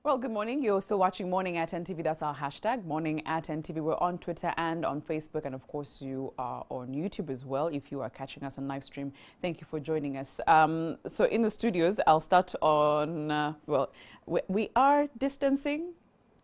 Well, good morning. You're still watching Morning at NTV. That's our hashtag, Morning at NTV. We're on Twitter and on Facebook. And of course, you are on YouTube as well. If you are catching us on live stream, thank you for joining us. So in the studios, I'll start on, we are distancing.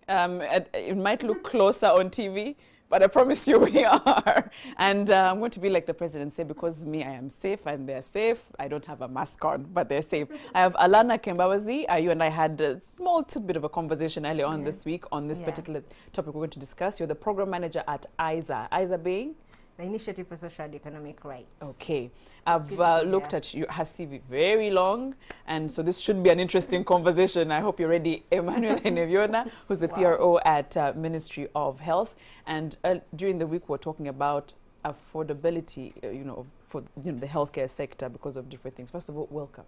It might look closer on TV, but I promise you we are. And I'm going to be like the president said, because me, I am safe and they're safe. I don't have a mask on, but they're safe. I have Allana Kembabazi. You and I had a small bit of a conversation earlier on this week on this particular topic we're going to discuss. You're the program manager at ISER. ISER being? The Initiative for Social and Economic Rights. Okay. I've looked at your CV very long, and so this should be an interesting conversation. I hope you're ready. Emmanuel Eneviona, who's the PRO at Ministry of Health. And during the week, we're talking about affordability, for the healthcare sector because of different things. First of all, welcome.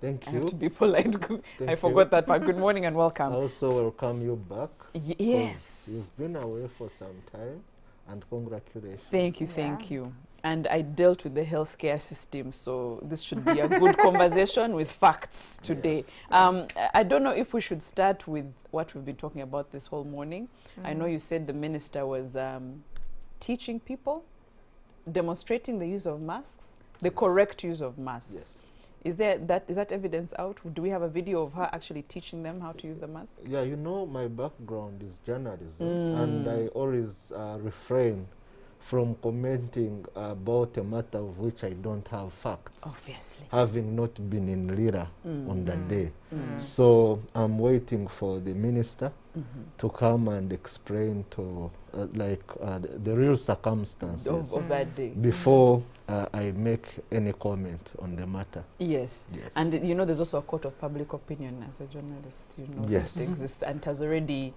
Thank you. I have to be polite. I forgot that part. Good morning and welcome. I also welcome you back. Yes. You've been away for some time. And congratulations. Thank you, thank you. And I dealt with the healthcare system, so this should be a good conversation with facts today. Yes. I don't know if we should start with what we've been talking about this whole morning. I know you said the minister was teaching people, demonstrating the use of masks, the correct use of masks. Yes. Is that evidence out? Do we have a video of her actually teaching them how to use the mask? Yeah, my background is journalism, and I always refrain from commenting about a matter of which I don't have facts. Obviously. Having not been in Lira on that day. So I'm waiting for the minister to come and explain to the real circumstances of that day before I make any comment on the matter. Yes. And there's also a court of public opinion as a journalist. Yes. That exists and has already.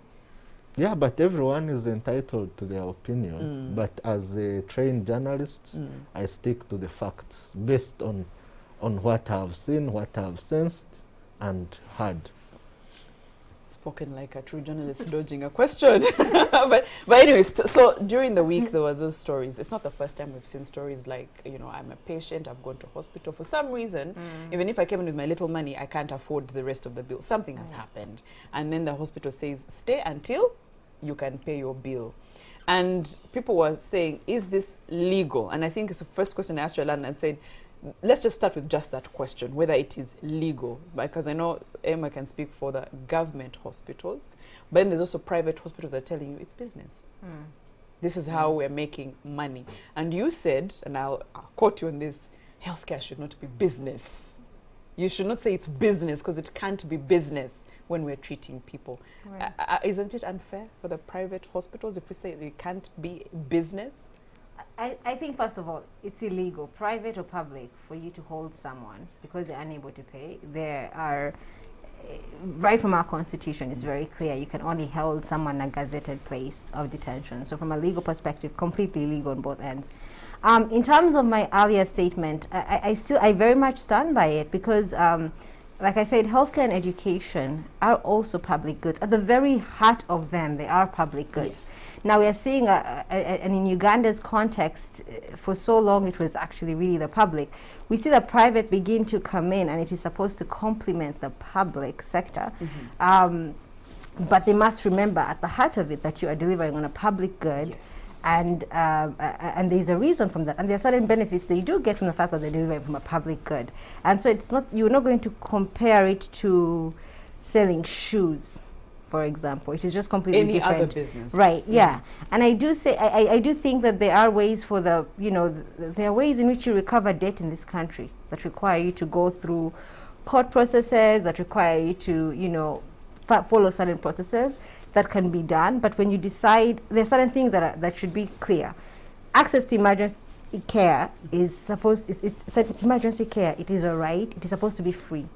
Yeah, but everyone is entitled to their opinion. But as a trained journalist, I stick to the facts based on what I've seen, what I've sensed, and heard. Spoken like a true journalist dodging a question. but anyways, so during the week there were those stories. It's not the first time we've seen stories like, I'm a patient, I've gone to hospital for some reason. Even if I came in with my little money, I can't afford the rest of the bill. Something has happened. And then the hospital says, stay until you can pay your bill. And people were saying, is this legal? And I think it's the first question I asked you, Allana, and said, let's just start with just that question, whether it is legal. Because I know Emma can speak for the government hospitals, but then there's also private hospitals that are telling you it's business. This is how we're making money. And you said, and I'll quote you on this, healthcare should not be business. You should not say it's business, because it can't be business when we're treating people. Right. Isn't it unfair for the private hospitals if we say they can't be business? I think, first of all, it's illegal, private or public, for you to hold someone because they're unable to pay. There are, right from our constitution, it's very clear, you can only hold someone in a gazetted place of detention. So from a legal perspective, completely illegal on both ends. In terms of my earlier statement, I very much stand by it because, like I said, healthcare and education are also public goods. At the very heart of them, they are public goods. Yes. Now we are seeing, and in Uganda's context, for so long it was actually really the public. We see the private begin to come in, and it is supposed to complement the public sector. But they must remember at the heart of it that you are delivering on a public good. Yes. And there's a reason from that, and there are certain benefits they do get from the fact that they're delivering from a public good. And so it's not, you're not going to compare it to selling shoes, for example. It is just completely different. Any other business. Right, yeah. And I do say, I do think that there are ways for there are ways in which you recover debt in this country that require you to go through court processes, that require you to, follow certain processes that can be done. But when you decide, there are certain things that should be clear. Access to emergency care is it's emergency care. It is a right. It is supposed to be free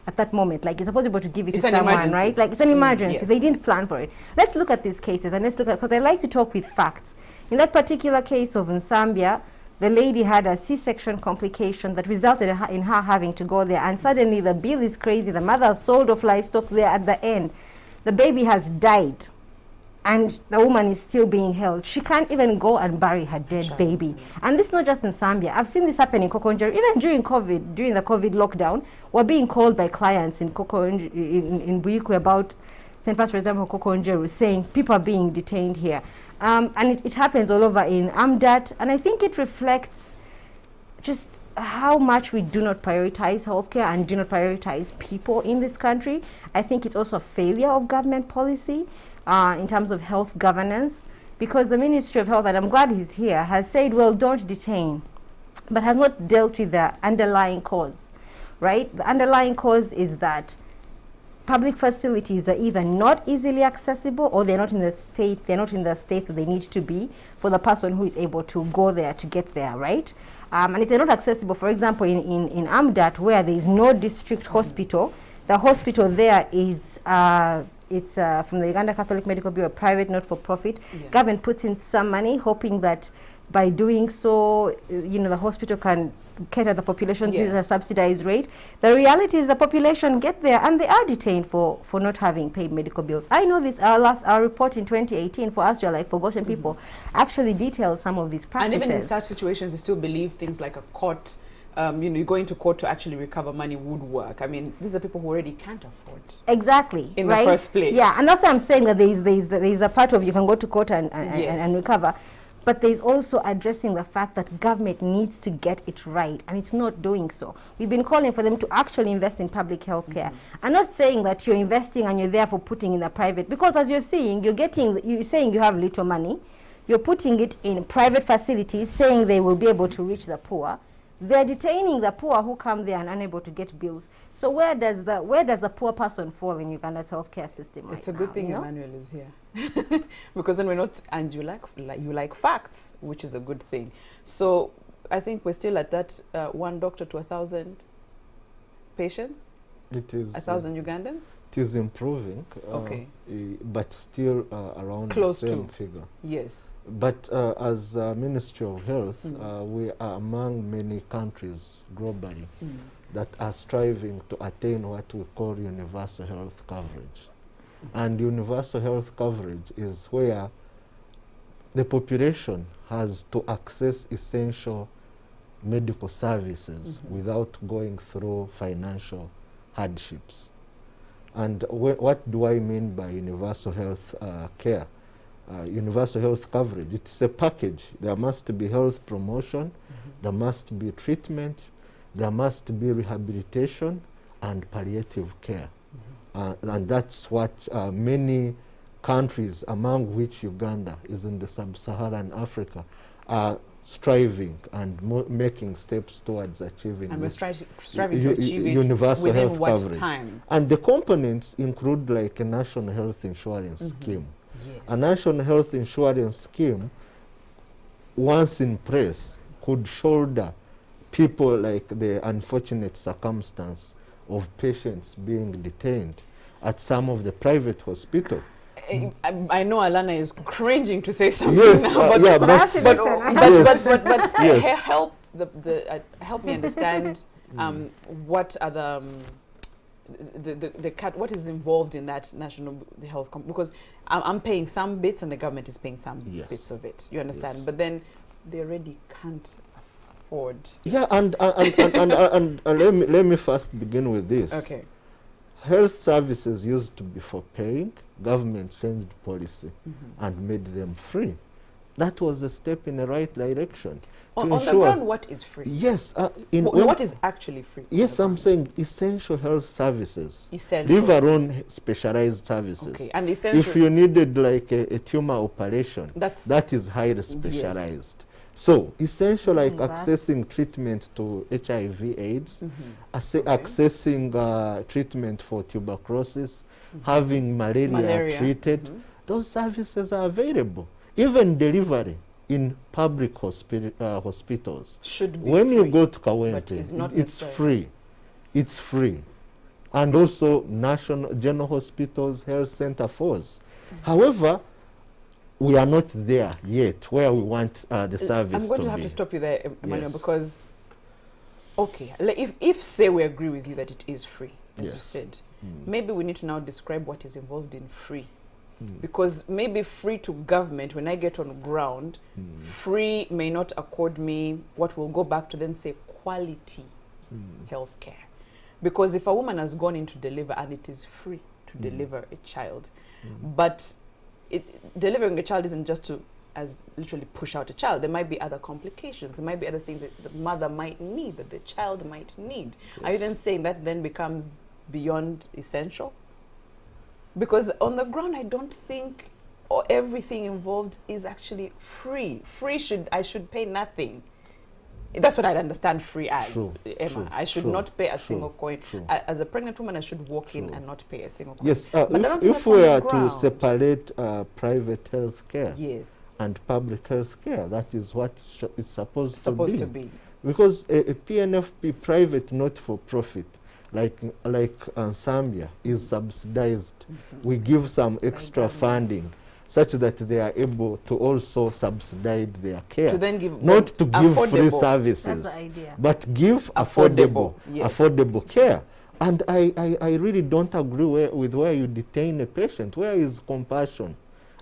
at that moment. Like, you're supposed to be able to give it to someone, right? Like, it's an emergency. Yes. They didn't plan for it. Let's look at these cases, and let's look at, because I like to talk with facts. In that particular case of Zambia, the lady had a C-section complication that resulted in her having to go there, and suddenly the bill is crazy. The mother sold off livestock there at the end. The baby has died. and the woman is still being held. She can't even go and bury her dead baby. And this is not just in Zambia. I've seen this happen in Kokonjeru. Even during COVID, during the COVID lockdown, we're being called by clients in in Buyukwe about St. Patrick's, for example, Kokonjeru, saying people are being detained here. And it happens all over in Amdat. And I think it reflects just how much we do not prioritize healthcare and do not prioritize people in this country. I think it's also a failure of government policy in terms of health governance, because the Ministry of Health, and I'm glad he's here, has said, well, don't detain, but has not dealt with the underlying cause, right? The underlying cause is that public facilities are either not easily accessible, or they're not in the state that they need to be for the person who is able to go there to get there, right? And if they're not accessible, for example, in Amdat, where there is no district hospital, the hospital there is it's from the Uganda Catholic Medical Bureau, private, not for profit. Yeah. Government puts in some money, hoping that by doing so, the hospital can cater the population to a subsidized rate. The reality is the population get there and they are detained for not having paid medical bills. I know this, our report in 2018 for us, like Forgotten People, actually details some of these practices. And even in such situations, you still believe things like a court, you go into court to actually recover money would work. I mean, these are people who already can't afford. Exactly. In the first place. Yeah, and that's why I'm saying that there's a part of you can go to court and recover. But there's also addressing the fact that government needs to get it right, and it's not doing so. We've been calling for them to actually invest in public health care. I'm not saying that you're investing and you're there for putting in the private, because as you're seeing, you're saying you have little money, you're putting it in private facilities, saying they will be able to reach the poor. They're detaining the poor who come there and unable to get bills. So where does the poor person fall in Uganda's healthcare system? It's a good thing Emmanuel is here, because then we're not, and you like facts, which is a good thing. So I think we're still at that 1 doctor to 1,000 patients. It is 1,000 Ugandans. It is improving, but still around close the same to figure. Yes. But as Ministry of Health, we are among many countries globally that are striving to attain what we call universal health coverage. And universal health coverage is where the population has to access essential medical services without going through financial hardships. And what do I mean by universal health care? Universal health coverage, it's a package. There must be health promotion, there must be treatment, there must be rehabilitation and palliative care. And that's what many countries, among which Uganda is in the sub-Saharan Africa, are striving and making steps towards achieving. And we're striving to achieve it universal within health what coverage. Time? And the components include like a national health insurance scheme. Yes. A national health insurance scheme, once in place, could shoulder people like the unfortunate circumstance of patients being detained at some of the private hospitals. I know Allana is cringing to say something now, but help me understand what are what is involved in that national health because I'm paying some bits and the government is paying some bits of it. You understand? But then they already can't afford. Yeah, and let me first begin with this. Okay. Health services used to be for paying. Government changed policy and made them free. That was a step in the right direction. On the ground, what is free? Yes. What is actually free? Yes, I'm saying essential health services. Essential. Leave alone specialized services. Okay. And essential. If you needed like a tumor operation, that is highly specialized. Yes. So essential like accessing treatment to HIV/AIDS, accessing treatment for tuberculosis, having malaria treated, those services are available. Even delivery in public hospitals. Should be when free, you go to Kawente, it's free. It's free. And also national general hospitals, health center force. However, we are not there yet where we want the service I'm going to have to stop you there, Emmanuel, because, okay, if say we agree with you that it is free, as you said, maybe we need to now describe what is involved in free. Because maybe free to government, when I get on ground, free may not accord me what will go back to then say quality healthcare. Because if a woman has gone in to deliver and it is free to deliver a child, but delivering a child isn't just to as literally push out a child. There might be other complications. There might be other things that the mother might need, that the child might need. Yes. Are you then saying that then becomes beyond essential? Because on the ground, I don't think everything involved is actually free. I should pay nothing. That's what I'd understand free as, Emma. I should not pay a single coin. As a pregnant woman, I should walk in and not pay a single coin. Yes, if we are to separate private health care and public health care, that is what it's supposed to be. Because a PNFP, private not-for-profit, like Zambia, is subsidized. We give some extra funding such that they are able to also subsidize their care. To then give not to give free services, but give affordable care. And I really don't agree with where you detain a patient. Where is compassion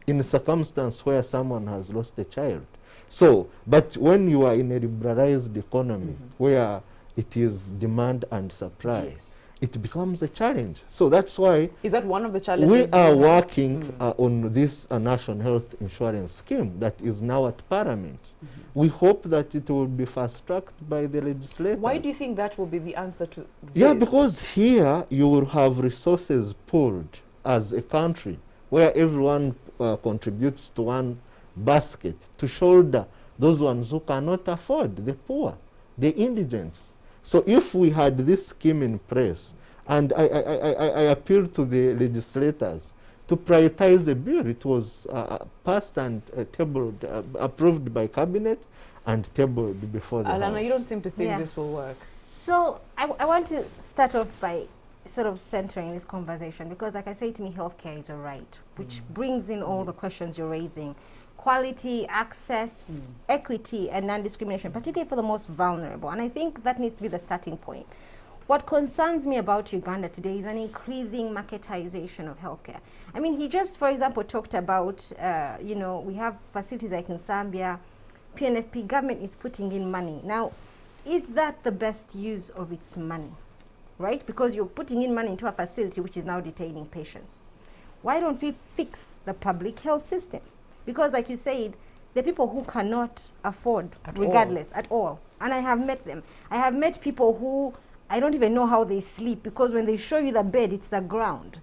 in a circumstance where someone has lost a child? So, but when you are in a liberalized economy where it is demand and supply, it becomes a challenge. So that's why... Is that one of the challenges? We are working on this National Health Insurance Scheme that is now at Parliament. We hope that it will be fast-tracked by the legislators. Why do you think that will be the answer to this? Yeah, because here you will have resources pooled as a country where everyone contributes to one basket to shoulder those ones who cannot afford, the poor, the indigents. So if we had this scheme in place, and I appeal to the legislators to prioritize the bill, it was passed and tabled, approved by cabinet and tabled before the Allana, House. you don't seem to think this will work. So I want to start off by sort of centering this conversation, because like I say, to me, healthcare is a right, which brings in all the questions you're raising. Quality, access, equity, and non-discrimination, particularly for the most vulnerable. And I think that needs to be the starting point. What concerns me about Uganda today is an increasing marketization of healthcare. I mean, he just, for example, talked about, you know, we have facilities like in Zambia, PNFP, government is putting in money. Now, is that the best use of its money, right? Because you're putting in money into a facility which is now detaining patients. Why don't we fix the public health system? Because like you said, there are people who cannot afford regardless at all. And I have met them. I have met people who, I don't even know how they sleep, because when they show you the bed, it's the ground.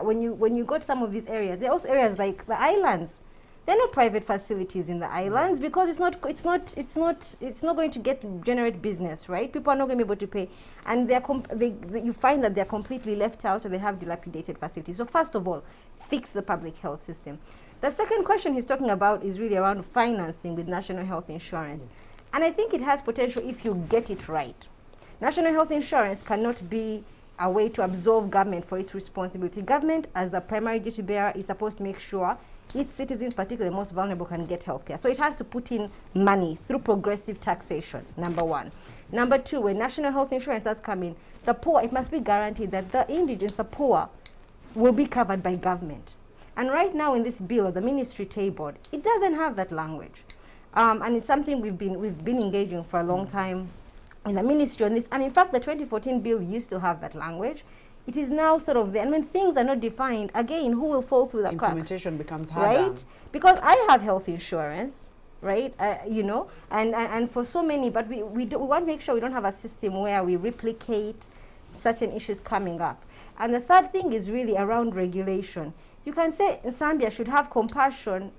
When you go to some of these areas, there are also areas like the islands. There are no private facilities in the islands because it's not going to generate business, right? People are not going to be able to pay, and you find that they're completely left out, or they have dilapidated facilities. So first of all, fix the public health system. The second question he's talking about is really around financing with national health insurance. And I think it has potential if you get it right. National health insurance cannot be a way to absolve government for its responsibility. Government, as the primary duty bearer, is supposed to make sure its citizens, particularly the most vulnerable, can get health care. So it has to put in money through progressive taxation, number one. Number two, when national health insurance does come in, the poor, it must be guaranteed that the indigents, the poor, will be covered by government. And right now in this bill, the ministry tabled, it doesn't have that language. And it's something we've been engaging for a long time in the ministry on this. And in fact, the 2014 bill used to have that language. It is now sort of there. And when things are not defined, again, who will fall through the cracks? Implementation becomes harder. Right? Because I have health insurance, right? You know, and for so many, but we want to make sure we don't have a system where we replicate certain issues coming up. And the third thing is really around regulation. You can say Zambia should have compassion.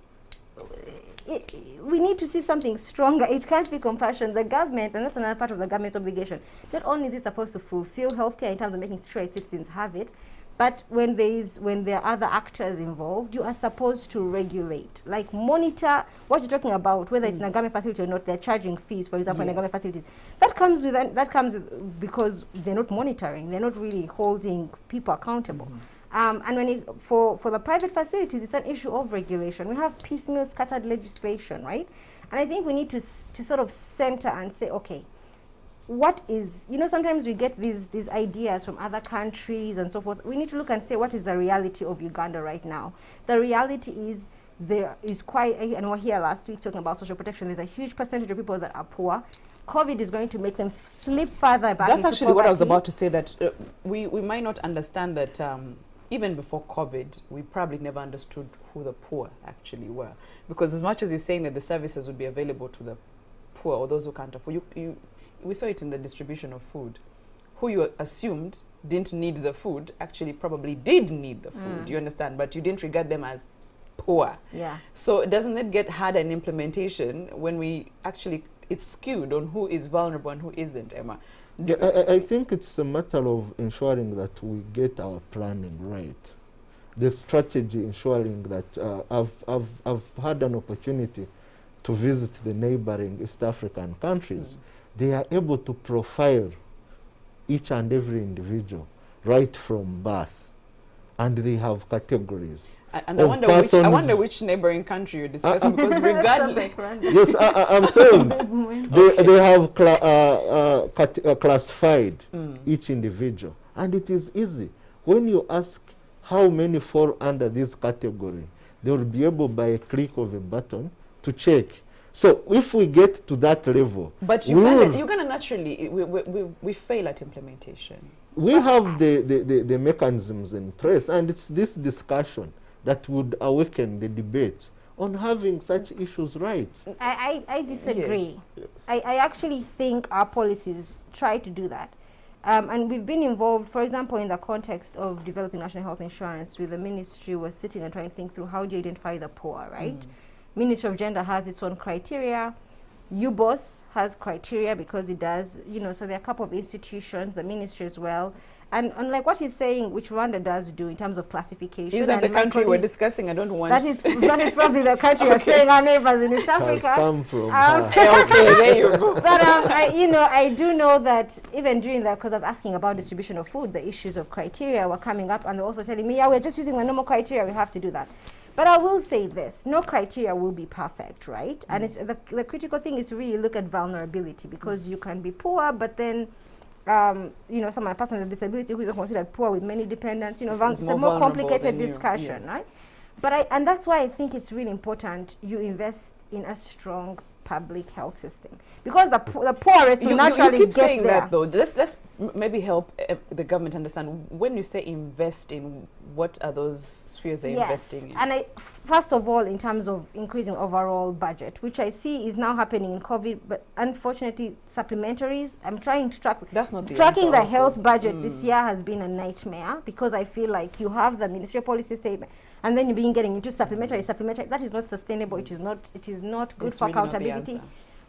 We need to see something stronger. It can't be compassion. The government, and that's another part of the government's obligation, not only is it supposed to fulfill healthcare in terms of making sure its citizens have it, but when there are other actors involved, you are supposed to regulate, like monitor what you're talking about, whether it's in a government facility or not. They're charging fees, for example, in the government facilities. That comes with because they're not monitoring. They're not really holding people accountable. And when for the private facilities, it's an issue of regulation. We have piecemeal scattered legislation, right? And I think we need to sort of center and say, okay, what is, sometimes we get these ideas from other countries and so forth. We need to look and say, what is the reality of Uganda right now? The reality is there is quite, and we were here last week talking about social protection, there's a huge percentage of people that are poor. COVID is going to make them slip further back That's into actually what I was poverty. about to say, that we might not understand that even before COVID, we probably never understood who the poor actually were. Because as much as you're saying that the services would be available to the poor or those who can't afford, we saw it in the distribution of food. Who you assumed didn't need the food actually probably did need the food, you understand? But you didn't regard them as poor. Yeah. So doesn't it get harder in implementation when we actually, it's skewed on who is vulnerable and who isn't, Emma? Yeah, I think it's a matter of ensuring that we get our planning right. The strategy ensuring that I've had an opportunity to visit the neighboring East African countries. They are able to profile each and every individual right from birth, and they have categories. And I wonder which neighboring country you're discussing, because regardless, yes, I'm saying they have classified each individual, and it is easy. When you ask how many fall under this category, they will be able by a click of a button to check. So if we get to that level, but Uganda naturally we fail at implementation. We have the mechanisms in place, and it's this discussion that would awaken the debate on having such issues right. I disagree. Yes. I actually think our policies try to do that. And we've been involved, for example, in the context of developing national health insurance, with the ministry was sitting and trying to think through how do you identify the poor, right? Ministry of Gender has its own criteria. UBOS has criteria because it does, so there are a couple of institutions, the ministry as well. And unlike what he's saying, which Rwanda does do in terms of classification. Is that the country we're discussing? I don't want... That is probably the country we're saying our neighbors in East Africa. Has come from okay, there you go. But I do know that even during that, because I was asking about distribution of food, the issues of criteria were coming up, and they're also telling me, yeah, we're just using the normal criteria, we have to do that. But I will say this, no criteria will be perfect, right? And it's the critical thing is to really look at vulnerability, because you can be poor, but then someone, a person with a disability who is considered poor with many dependents, it's a more complicated discussion, right? But and that's why I think it's really important you invest in a strong public health system, because the poorest will naturally you keep get saying there. that though. Let's maybe help the government understand, when you say invest in, what are those spheres they're investing in? And first of all, in terms of increasing overall budget, which I see is now happening in COVID, but unfortunately supplementaries, I'm trying to track. That's not the tracking answer the health budget this year has been a nightmare, because I feel like you have the ministerial policy statement and then you're getting into supplementary. That is not sustainable. It is not good for accountability.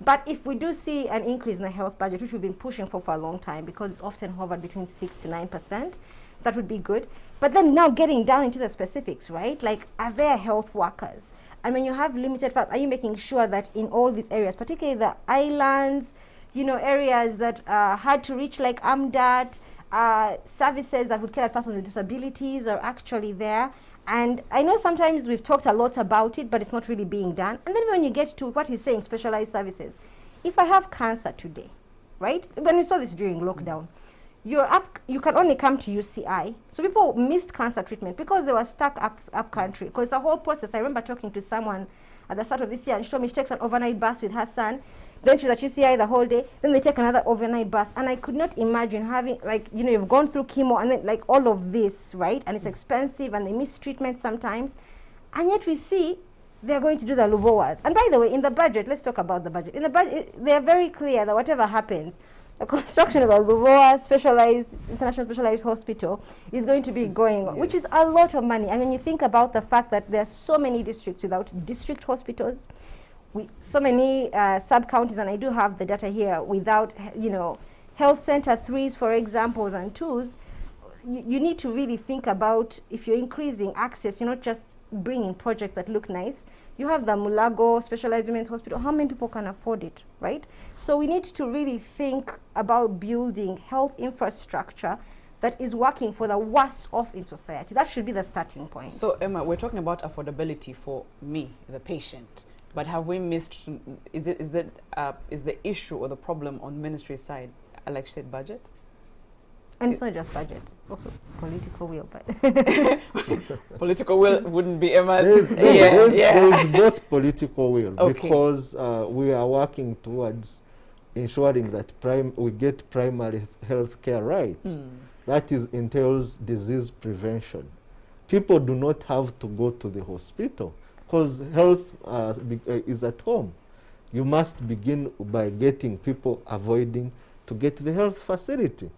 But if we do see an increase in the health budget, which we've been pushing for a long time, because it's often hovered between 6 to 9%, that would be good. But then now getting down into the specifics, right? Like, are there health workers? And when you have limited funds, are you making sure that in all these areas, particularly the islands, areas that are hard to reach, like AMDAT, services that would care at persons with disabilities are actually there? And I know sometimes we've talked a lot about it, but it's not really being done. And then when you get to what he's saying, specialized services, if I have cancer today, right? When we saw this during lockdown, you can only come to UCI. So people missed cancer treatment because they were stuck up country. Because the whole process, I remember talking to someone at the start of this year, and she told me she takes an overnight bus with her son. Then she's at UCI the whole day. Then they take another overnight bus. And I could not imagine having, you've gone through chemo and then all of this, right? And it's expensive and they miss treatment sometimes. And yet we see they're going to do the Lubowas. And by the way, in the budget, let's talk about the budget. In the budget, they're very clear that whatever happens, the construction of a Lubowa international specialized hospital is going to be going on, which is a lot of money. And when you think about the fact that there are so many districts without district hospitals, so many sub-counties, and I do have the data here, without, health center 3s, for examples, and 2s, you need to really think about, if you're increasing access, you're not just bringing projects that look nice. You have the Mulago Specialized Women's Hospital. How many people can afford it, right? So we need to really think about building health infrastructure that is working for the worst off in society. That should be the starting point. So, Emma, we're talking about affordability for me, the patient. But have we missed, is the issue or the problem on ministry side like you said, budget? And it's not just budget, it's also political will. But Political will wouldn't be Emma's. There's both political will, Okay. because we are working towards ensuring that we get primary health care right. That entails disease prevention. People do not have to go to the hospital because health is at home. You must begin by getting people avoiding to get the health facility.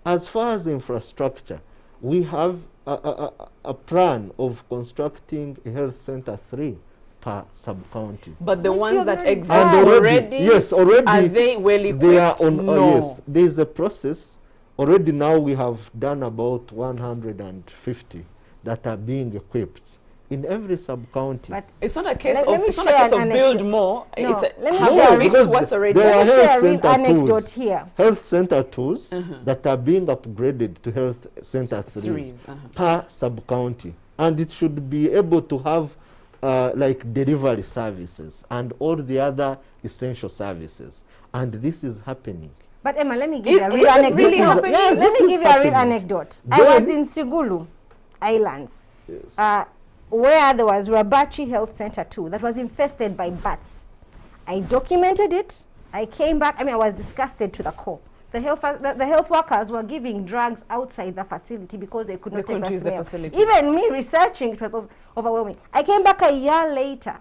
As far as infrastructure, we have a plan of constructing a health center 3 per sub-county. But the Which ones you've that already exist done. already, yes, already are they well equipped? they are on. No. Yes, there is a process. Already now we have done about 150 that are being equipped in every sub-county. But It's not a case Let of me it's not a share case an of build anecdote. more. No, It's let me have share you a- fixed because what's already there let are me share a health real center anecdote twos. here. Health center 2s that are being upgraded to health center 3s threes. per sub-county. And it should be able to have like delivery services and all the other essential services. And this is happening. But Emma, let me give you a Is real it anecdote. really No, happening? Yeah, let this me is give you a real happening. anecdote. I was Then- in Sigulu Islands, Yes. where there was Rabachi Health Center 2 that was infested by bats. I documented it. I came back. I mean, I was disgusted to the core. The health workers were giving drugs outside the facility because they could They not take couldn't the use the smell. facility. Even me researching, it was overwhelming. I came back a year later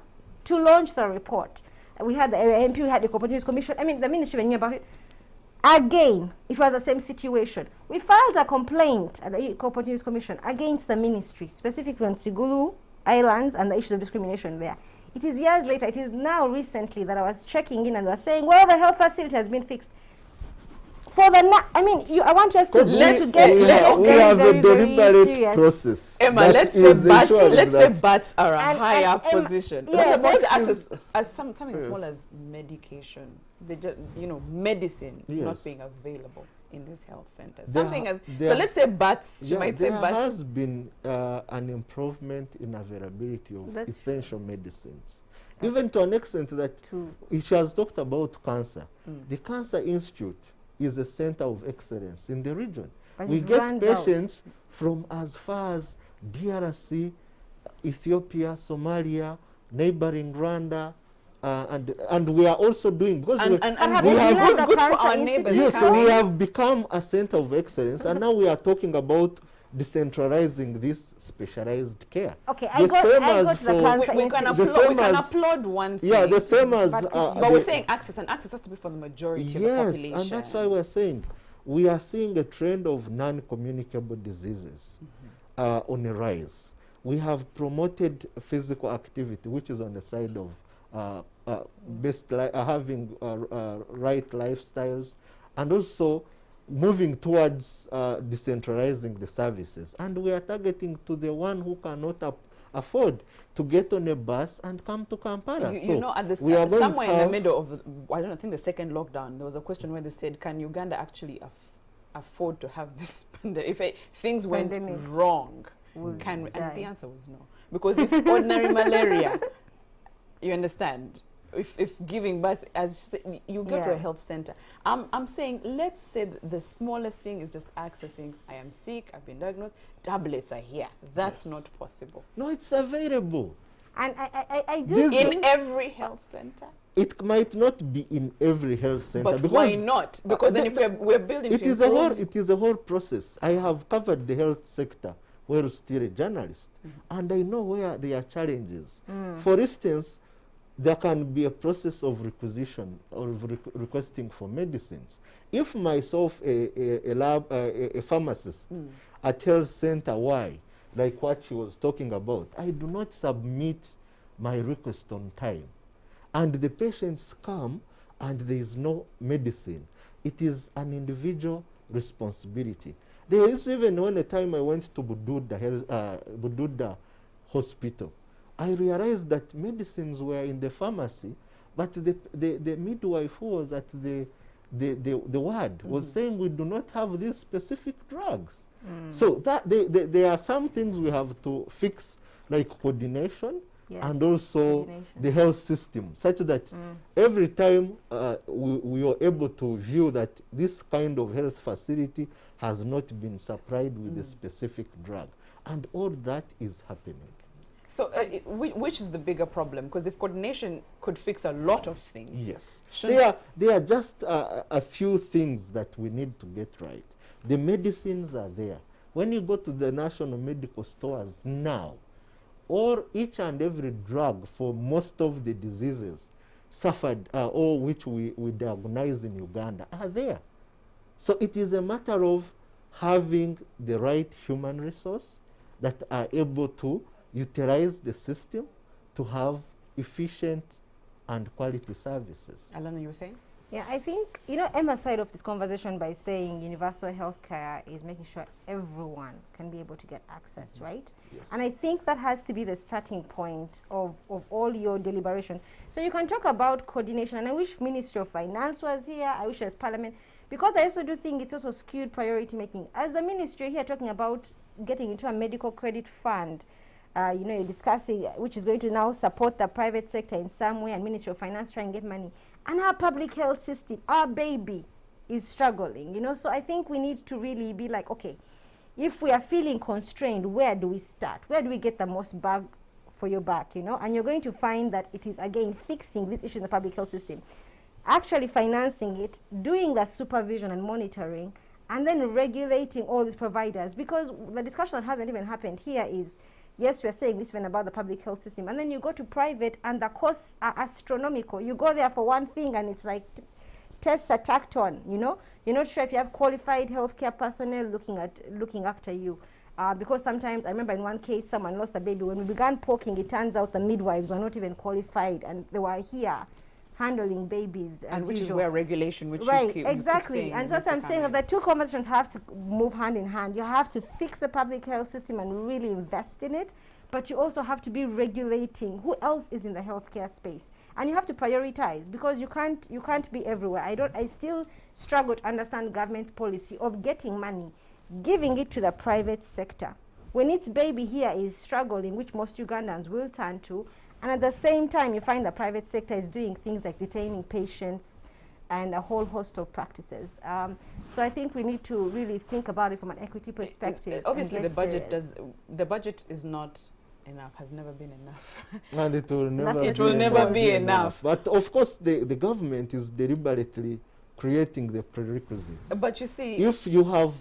to launch the report. We had the MP, we had the Corporate Commission. I mean, the ministry knew about it. Again, it was the same situation. We filed a complaint at the Corporate News Commission against the ministry, specifically on Sigulu Islands and the issues of discrimination there. It is years later, it is now recently that I was checking in and they were saying, well, the health facility has been fixed. For the I mean, I want us to Because get we very, have a very deliberate serious. process. Emma, that let's say is bats. ensuring Let's say that bats are a And higher Emma, position. yes, What about the bats access? is- As something as Yes. small as medication, they just medicine not Yes. being available in this health center. There Something ha- as there- so. Let's say bats. She Yeah, might say there bats. has been an improvement in availability of That's essential medicines. Even to an extent that True. she has talked about cancer. The Cancer Institute is a center of excellence in the region. But We it get runs out. patients from as far as DRC, Ethiopia, Somalia, neighboring Rwanda, and we are also doing because And, we, and, have and you good, heard good, the good for Cancer our Institute? neighbors. yes, Can't we we? have become a center of excellence, and now we are talking about decentralizing this specialized care. Okay, The I got same to the as for- Cancer We can, Institute. The applaud, we same can as- applaud one thing. Yeah, the same as But But we're the- saying access, and access has to be for the majority of the yes, population. and that's why we're saying we are seeing a trend of non-communicable diseases on a rise. We have promoted physical activity, which is on the side of having right lifestyles, and also moving towards decentralizing the services. And we are targeting to the one who cannot afford to get on a bus and come to Kampala. You know, at the we are going to somewhere in the have- middle of, I don't know, I think the second lockdown, there was a question where they said, can Uganda actually afford to have this if things went Pandemic. wrong? We'll And the die. answer was no. Because if ordinary malaria, you understand, if giving birth, as you go to a Yeah. health center, I'm saying, let's say the smallest thing is just accessing, I am sick, I've been diagnosed, tablets are here. That's Yes. not possible. No, it's available. And I do This- think In every health center? It might not be in every health center. But because why not? Because then if we're building it to is a whole improve- it is a whole process. I have covered the health sector where still a journalist, and I know where there are challenges. For instance, there can be a process of requisition or requesting for medicines. If myself, a pharmacist at health center Y, like what she was talking about, I do not submit my request on time, and the patients come and there is no medicine, it is an individual responsibility. There is even one time I went to Bududa Hospital, I realized that medicines were in the pharmacy, but the midwife who was at the ward was saying we do not have these specific drugs. So that there are some things we have to fix, like coordination Yes. and also Coordination. the health system, such that every time we are able to view that this kind of health facility has not been supplied with a specific drug. And all that is happening. So which is the bigger problem? Because if coordination could fix a lot of things. Yes. Shouldn't- There are just a few things that we need to get right. The medicines are there. When you go to the national medical stores now, or each and every drug for most of the diseases suffered or which we diagnose in Uganda are there. So it is a matter of having the right human resource that are able to utilize the system to have efficient and quality services. Allana, you were saying? Yeah, I think, you know, Emma started off this conversation by saying universal health care is making sure everyone can be able to get access, right? Yes. And I think that has to be the starting point of all your deliberation. So you can talk about coordination, and I wish Ministry of Finance was here, I wish there was Parliament, because I also do think it's also skewed priority making. As the ministry here talking about getting into a medical credit fund, you know, you're discussing which is going to now support the private sector in some way, and Ministry of Finance try and get money. And our public health system, our baby, is struggling, you know. So I think we need to really be like, okay, if we are feeling constrained, where do we start? Where do we get the most bang for your buck, you know? And you're going to find that it is, again, fixing this issue in the public health system, actually financing it, doing the supervision and monitoring, and then regulating all these providers. Because the discussion that hasn't even happened here is, yes, we're saying this even about the public health system, and then you go to private and the costs are astronomical. You go there for one thing and it's like tests are tacked on, you know. You're not sure if you have qualified healthcare personnel looking after you. Because sometimes, I remember in one case, someone lost a baby. When we began poking, it turns out the midwives were not even qualified, and they were here handling babies as And which usual. is where regulation, which Right, you keep exactly. saying, And so needs to I'm come saying in. that the two conversations have to move hand in hand. You have to fix the public health system and really invest in it, but you also have to be regulating who else is in the healthcare space. And you have to prioritize, because you can't be everywhere. I still struggle to understand government's policy of getting money, giving it to the private sector, when its baby here is struggling, which most Ugandans will turn to, and at the same time you find the private sector is doing things like detaining patients and a whole host of practices. So I think we need to really think about it from an equity perspective. Obviously, and the get budget serious. the budget is not enough, has never been enough. And it will never, It will never be enough. But of course, the government is deliberately creating the prerequisites. But you see, If you have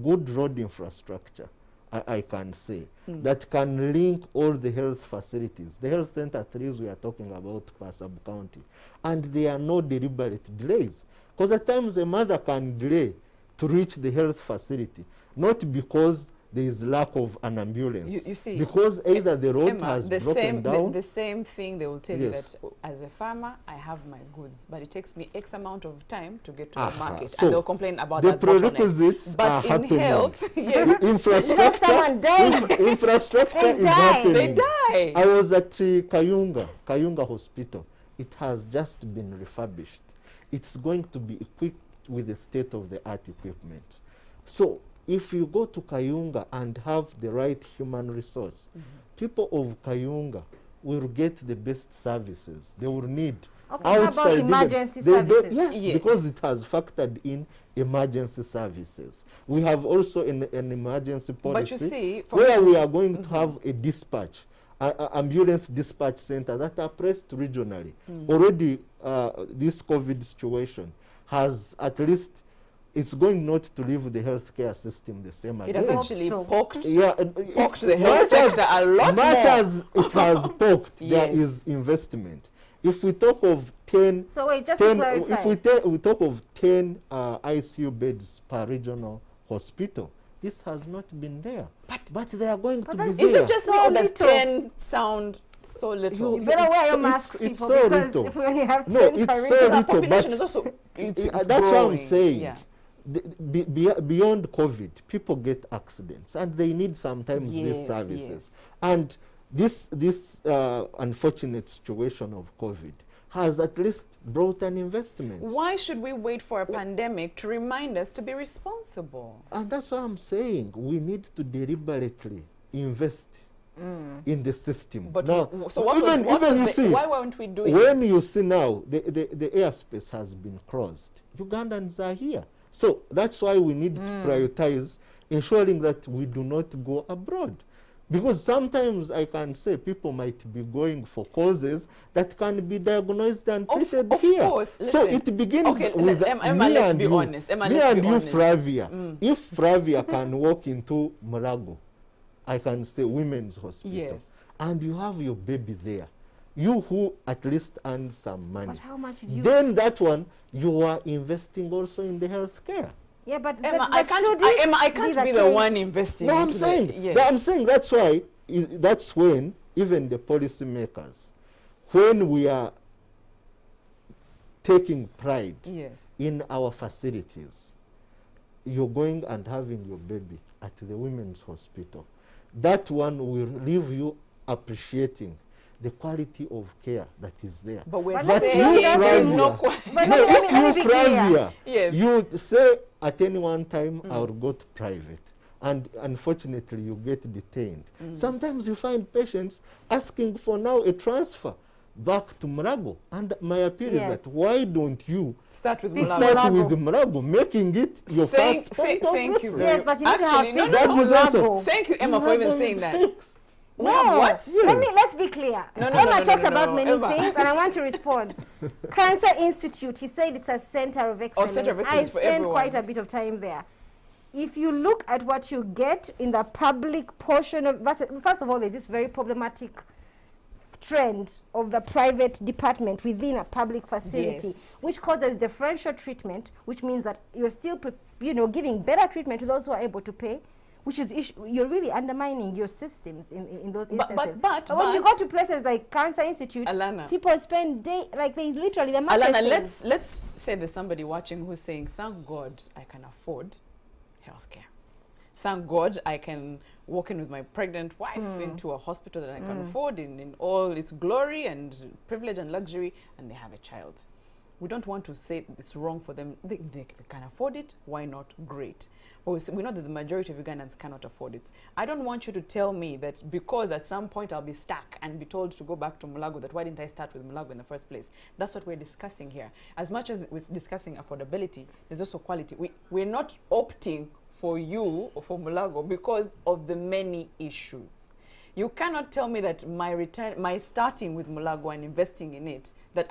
good road infrastructure, I can say, that can link all the health facilities, the health center 3s we are talking about per sub-county, and there are no deliberate delays. Because at times a mother can delay to reach the health facility, not because there is lack of an ambulance, you see, because either the road Emma, has the broken same, down. the same thing they will tell Yes. you, that as a farmer, I have my goods, but it takes me X amount of time to get to Aha. the market. So And they'll complain about the that bottleneck. prerequisites are But in happening. health, yes, Infrastructure, Someone dies. infrastructure They is die. happening. they die. I was at Kayunga Hospital. It has just been refurbished. It's going to be equipped with the state-of-the-art equipment. So if you go to Kayunga and have the right human resource, people of Kayunga will get the best services they will need. Okay, how about outside emergency they don't- services? Yes, Yeah. because it has factored in emergency services. We have also an emergency policy But you see, from where we are going to have a dispatch, ambulance dispatch center that are pressed regionally. Already, this COVID situation has at least, it's going not to leave the healthcare system the same it again. has actually So- poked, Yeah, poked the health sector a lot much more. as it has poked, there Yes. is investment. If we talk of 10, So wait, just to 10 clarify. if we talk of 10 ICU beds per regional hospital, this has not been there. But they are going to be that's- there. Is it just So me or does little. 10 sound so little? You better wear your It's- masks, it's people, so because little. if we only have No, 10 it's per so region- Our little, population but is also, it's that's what I'm growing. saying. Yeah. Beyond COVID, people get accidents and they need sometimes these Yes, services. yes. And this unfortunate situation of COVID has at least brought an investment. Why should we wait for a pandemic to remind us to be responsible? And that's what I'm saying. We need to deliberately invest in the system. But now, so what even you see, why weren't we doing when this? you see now the airspace has been closed, Ugandans are here. So that's why we need to prioritize ensuring that we do not go abroad. Because sometimes I can say people might be going for causes that can be diagnosed and treated here. Course. So Listen, it begins with Emma, me let's and be you. honest. Emma, Me let's and be you, honest. Flavia. If Flavia can walk into Mulago, I can say women's hospital. Yes. And you have your baby there. You who at least earn some money. But how much do you... Then that one, you are investing also in the health care. Yeah, but Emma, but I can't be the one investing. No, I'm saying, I'm saying that's why, that's when even the policymakers, when we are taking pride in our facilities, you're going and having your baby at the women's hospital. That one will leave you appreciating the quality of care that is there. But we're But saying you, there is no if you, Flavia, yes. you say at any one time, I'll go to private, and unfortunately you get detained. Sometimes you find patients asking for now a transfer back to Mulago, and my appeal is that why don't you start with Mulago, making it your first point of Thank you very Yes, but you need to have fixed Mulago. Thank you, Emma, for even saying that. No, what? Yes. Let's be clear. Emma talks about many Emma. things, and I want to respond. Cancer Institute, he said it's a center of excellence. Center of excellence I for spent everyone. quite a bit of time there. If you look at what you get in the public portion of, first of all, there's this very problematic trend of the private department within a public facility, which causes differential treatment, which means that you're still, giving better treatment to those who are able to pay, which is you're really undermining your systems in those instances. But when you go to places like Cancer Institute, Allana, people spend they literally the market. Allana, let's say there's somebody watching who's saying, "Thank God I can afford healthcare. Thank God I can walk in with my pregnant wife into a hospital that I can afford in all its glory and privilege and luxury, and they have a child." We don't want to say it's wrong for them. They can afford it. Why not? Great. But we know that the majority of Ugandans cannot afford it. I don't want you to tell me that because at some point I'll be stuck and be told to go back to Mulago, that why didn't I start with Mulago in the first place? That's what we're discussing here. As much as we're discussing affordability, there's also quality. We're not opting for you or for Mulago because of the many issues. You cannot tell me that my starting with Mulago and investing in it, that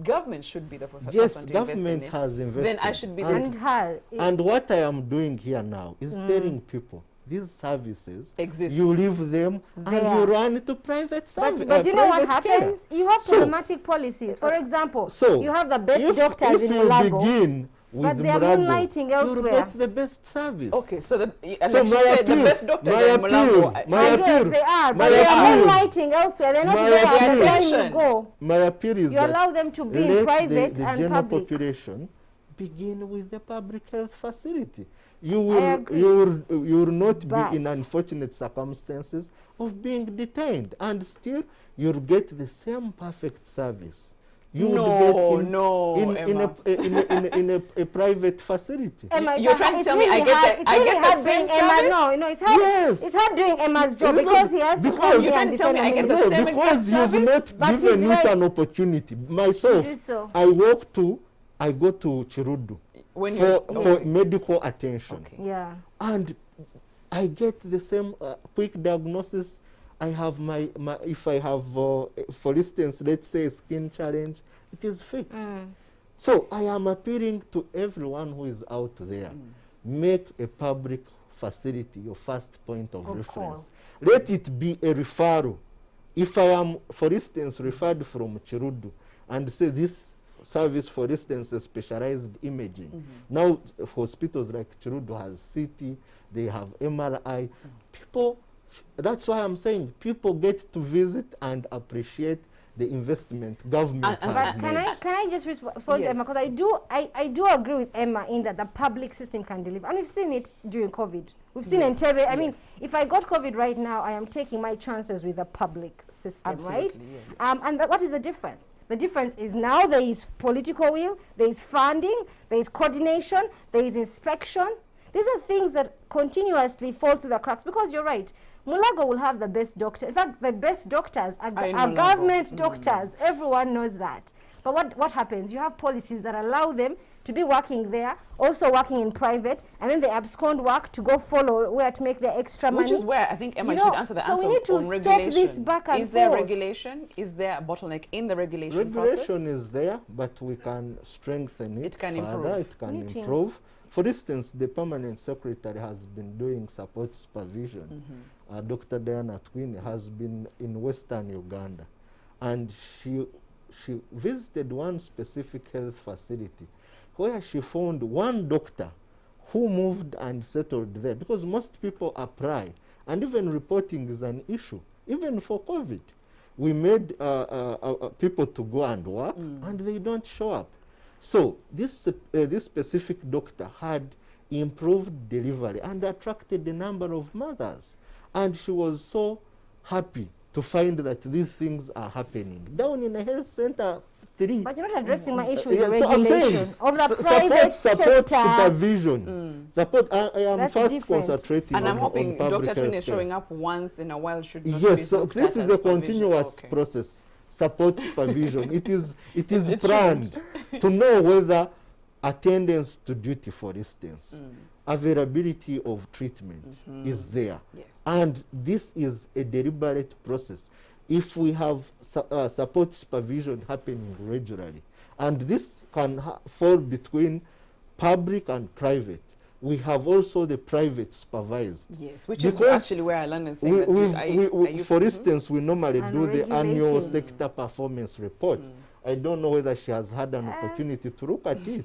government should be the first one to invest in it. Yes, government has invested. Then I should be and what I am doing here now is telling people these services exist. You leave them and you run to private service. But you know what happens? You have problematic policies. For example, you have the best doctors in Mulago. But they are moonlighting elsewhere. You get the best service. Okay, so the best doctors are in Mulago. Yes, they are, but they are moonlighting elsewhere. They're not there at the time you go. My appeal is you allow them to be in private the and general public. Population begin with the public health facility. You will not be in unfortunate circumstances of being detained, and still you'll get the same perfect service. You would get in a private facility. Emma, you're trying to tell me I get the same service? No, it's hard. Yes. It's hard doing Emma's job because he has to come here and defend I get the same because you've not given it an opportunity. Myself, I go to Chirudu for medical attention. Okay. Yeah. And I get the same quick diagnosis. I have if I have, for instance, let's say a skin challenge, it is fixed. So I am appealing to everyone who is out there, make a public facility your first point of reference. Let it be a referral. If I am, for instance, referred from Chirudu and say this service, for instance, a specialized imaging. Now hospitals like Chirudu has CT, they have MRI. That's why I'm saying people get to visit and appreciate the investment government has made. Can I just respond to Emma? Because I do agree with Emma in that the public system can deliver. And we've seen it during COVID. We've seen NTV. I mean, if I got COVID right now, I am taking my chances with the public system, right? Yes. And what is the difference? The difference is now there is political will, there is funding, there is coordination, there is inspection. These are things that continuously fall through the cracks because you're right. Mulago will have the best doctor. In fact, the best doctors are Mulago. government doctors. Everyone knows that. But what happens? You have policies that allow them to be working there, also working in private, and then they abscond work to go follow where to make their extra money. Which is where I think Emma You should know, answer the so answer we need to on stop regulation. this back and Is there forth. regulation? Is there a bottleneck in the regulation Regulation process? is there, but we can strengthen it, It can further. improve. It can Need to improve. For instance, the permanent secretary has been doing support supervision. Dr. Diana Twine has been in Western Uganda, and she visited one specific health facility where she found one doctor who moved and settled there, because most people apply, and even reporting is an issue. Even for COVID, we made people to go and work, and they don't show up. So this specific doctor had improved delivery and attracted a number of mothers, and she was so happy to find that these things are happening down in a health center. But you're not addressing my issue Yeah, with so I'm saying regulation of the private support sector. supervision. Support. I am That's first different. concentrating And I'm on hoping public Dr. Twine health care. showing up once in a while should not be Yes, so looked this at is as a supervision. continuous Okay. process. Support supervision. It is It planned to know whether attendance to duty, for instance, availability of treatment is there. Yes. And this is a deliberate process. If we have support supervision happening regularly, and this can fall between public and private, we have also the private supervised. Yes, which is Because actually where Allana is saying that for instance, we normally do the annual Unregulated. sector performance report. I don't know whether she has had an opportunity to look at it.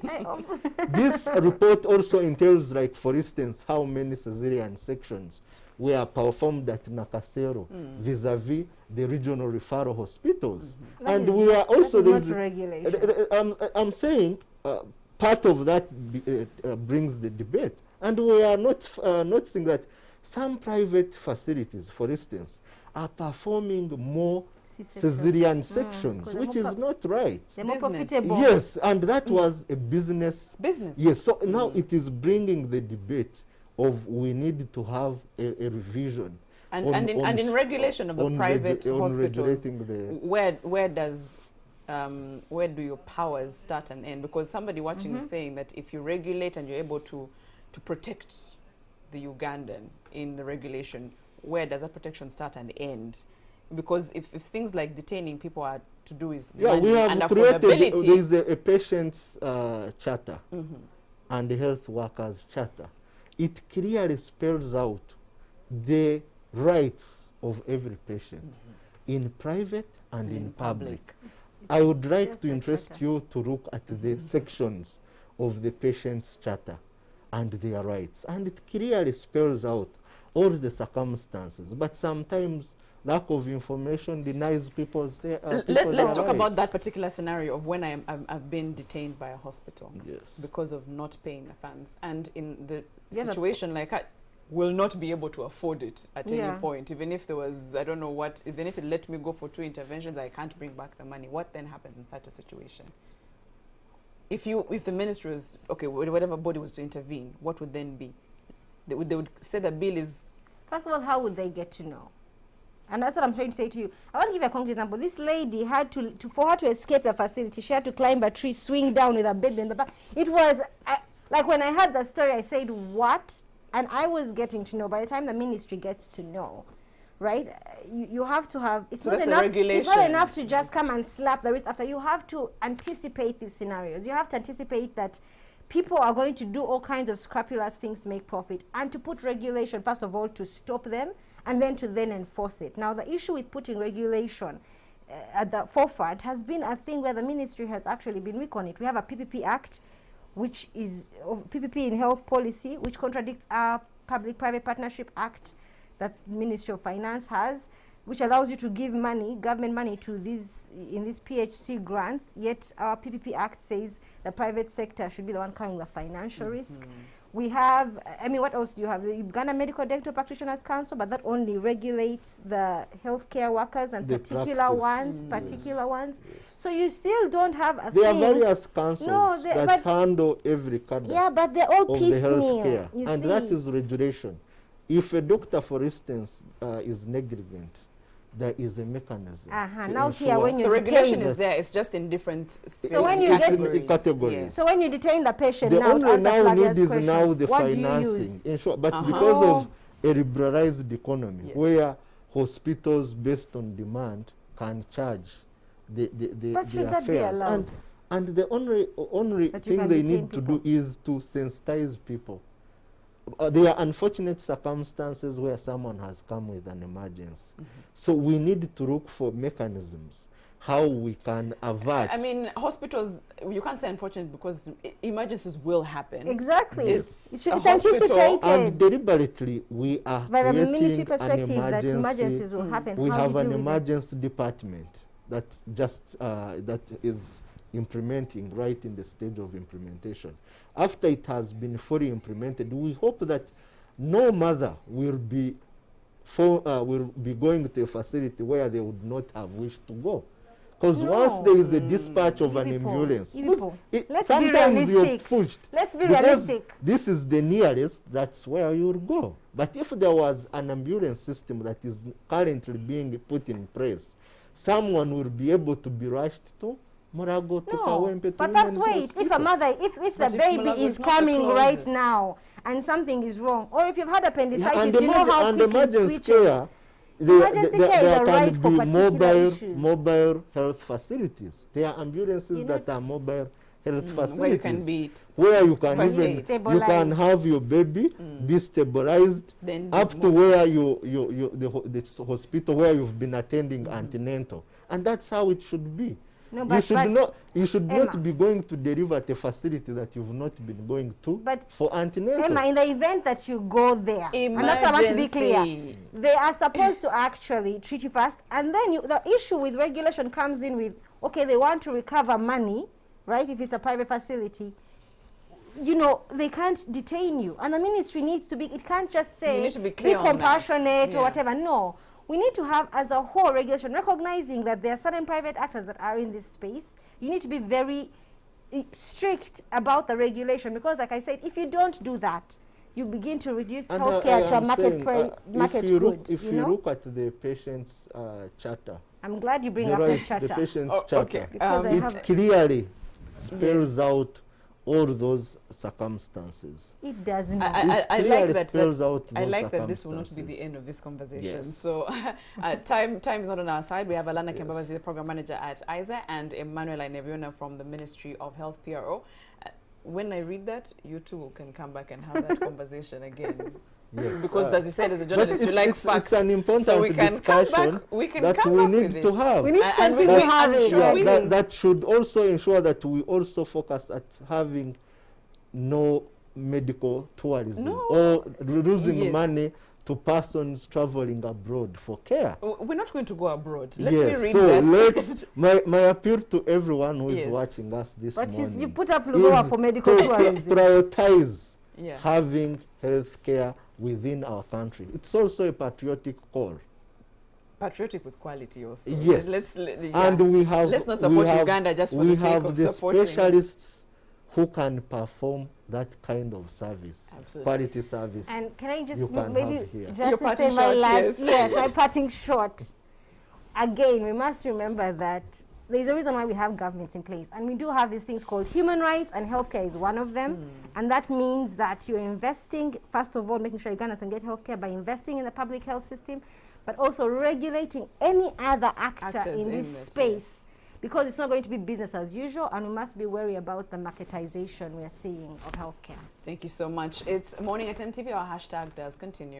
This report also entails, like, for instance, how many cesarean sections were performed at Nakasero vis-a-vis the regional referral hospitals. And we are also... That is not regulation. I'm saying part of that brings the debate. And we are not noticing that some private facilities, for instance, are performing more cesarean sections, which is not right. They're more Business. profitable. Yes, and that was a business. business. Yes, so now it is bringing the debate of we need to have a revision. And in regulation of the private hospitals, regulating the where do your powers start and end? Because somebody watching is saying that if you regulate and you're able to protect the Ugandan in the regulation, where does that protection start and end? Because if things like detaining people are to do with money we have and created, affordability, there is a patient's charter and the health workers charter. It clearly spells out the rights of every patient in private and in public. I would like to interest you to look at the sections of the patient's charter and their rights, and it clearly spells out all the circumstances, but sometimes lack of information denies people's let's talk rights. about that particular scenario of when I've been detained by a hospital Yes. because of not paying the funds, and in the Yeah, situation like I will not be able to afford it at Yeah. any point, even if there was, I don't know what, even if it let me go for 2 interventions, I can't bring back the money. What then happens in such a situation? If the ministry was, okay, whatever body was to intervene, what would then be? They would say the bill is... First of all, how would they get to know? And that's what I'm trying to say to you. I want to give you a concrete example. This lady had for her to escape the facility, she had to climb a tree, swing down with a baby in the back. It was, like when I heard the story, I said, what? And I was getting to know. By the time the ministry gets to know, right, you have to have, it's not enough to just come and slap the wrist after. You have to anticipate these scenarios. You have to anticipate that people are going to do all kinds of scrupulous things to make profit, and to put regulation, first of all, to stop them, and then to enforce it. Now, the issue with putting regulation at the forefront has been a thing where the ministry has actually been weak on it. We have a PPP Act, which is PPP in health policy, which contradicts our Public-Private Partnership Act that Ministry of Finance has, which allows you to give money, government money, to these PHC grants, yet our PPP Act says the private sector should be the one carrying the financial risk. We have, I mean, what else do you have? The Uganda Medical Dental Practitioners Council, but that only regulates the healthcare workers and The particular practice. ones. So you still don't have a There are thing. various councils that handle every cadre Yeah, but they're all of the health piecemeal. care, You and see. that is regulation. If a doctor, for instance, is negligent, there is a mechanism. Now here, when you so regulation detain, is there, it's just in different So when you get in categories. Yes. so when you detain the patient, The now only to answer now Flavia's need is question, now the what do you financing. use? Ensure, but because of a liberalized economy, Yes. where hospitals, based on demand, can charge the But should that be fares. allowed? And the only That you thing can they detain need to people? do is to sensitize people. There are unfortunate circumstances where someone has come with an emergency. So we need to look for mechanisms how we can avert. I mean, hospitals, you can't say unfortunate because emergencies will happen. Exactly. Yes. It's a hospital anticipated. And deliberately, we are By the ministry creating an perspective that emergency. emergencies will happen. We How have do you an deal with that? emergency department that just that is implementing right in the stage of implementation. After it has been fully implemented, we hope that no mother will be going to a facility where they would not have wished to go. Because once there is a dispatch of an ambulance, Let's be sometimes you're realistic. pushed. Let's be Because realistic. this is the nearest, that's where you will go. But if there was an ambulance system that is currently being put in place, someone will be able to be rushed to Murago, to Kawempe, to But first Women's wait, if a Hospital. mother, if the baby Mulago is is not the coming right closest. now and something is wrong, or if you've had appendicitis, and do you know how and quickly it emergency switches? care, Emergency care is there a can right for be particular issues. mobile health facilities. There are ambulances You know, that are mobile health facilities. Where you can be where you can first even aid. you can have your baby be stabilized Then up do to more. where the hospital where you've been attending antenatal, and that's how it should be. No, You but should Emma, not be going to deliver at a facility that you've not been going to But for antenatal. Emma, in the event that you go there, and that's what I want to be clear, Emergency. they are supposed to actually treat you first, and then the issue with regulation comes in with, okay, they want to recover money, right, if it's a private facility, you know, they can't detain you. And the ministry needs to be, it can't just say, You need to be clear on that. compassionate or Yeah. whatever. No. We need to have, as a whole, regulation, recognizing that there are certain private actors that are in this space. You need to be very strict about the regulation, because, like I said, if you don't do that, you begin to reduce And healthcare to a am market, saying, market if you good. look, if you you know? look at the patient's charter, I'm glad you bring the up the rights, charter. the patient's Oh, charter, okay. Because I have- it clearly spells Yes. out all those circumstances. It does not. I like clearly that. spells out I those like that this will not be the circumstances. end of this conversation. Yes. So time is not on our side. We have Allana Kembabazi, the program manager at ISER, and Emmanuel Ineviona from the Ministry of Health PRO. When I read that, you two can come back and have that conversation again. Yes. Because as you said, as a But journalist, you like facts. it's an important So we can come discussion back. We can that come we back need with to it. have. We need to And we- continue I'm having sure we- that should also ensure that we also focus at having no medical tourism No. or losing Yes. money to persons traveling abroad for care. We're not going to go abroad. Let me Yes, read so that. let's my appeal to everyone who is Yes. watching us this But morning. you put up Lugoa is for medical to tourism. prioritize Yeah. having health care within our country. It's also a patriotic call. Patriotic with quality also. Yes. Yeah. And we have Let's not we support have- Uganda just for we the sake have of the supporting. specialists who can perform that kind of service, Absolutely. quality service. And can I just You can maybe have here. just Your to say parting my shot, last, yes. my parting shot. Again, we must remember that there's a reason why we have governments in place, and we do have these things called human rights, and healthcare is one of them. And that means that you're investing, first of all, making sure Ugandans can get healthcare by investing in the public health system, but also regulating any other actor Actors in in this this, space. Because it's not going to be business as usual, and we must be wary about the marketization we are seeing of healthcare. Thank you so much. It's Morning at NTV. Our hashtag does continue.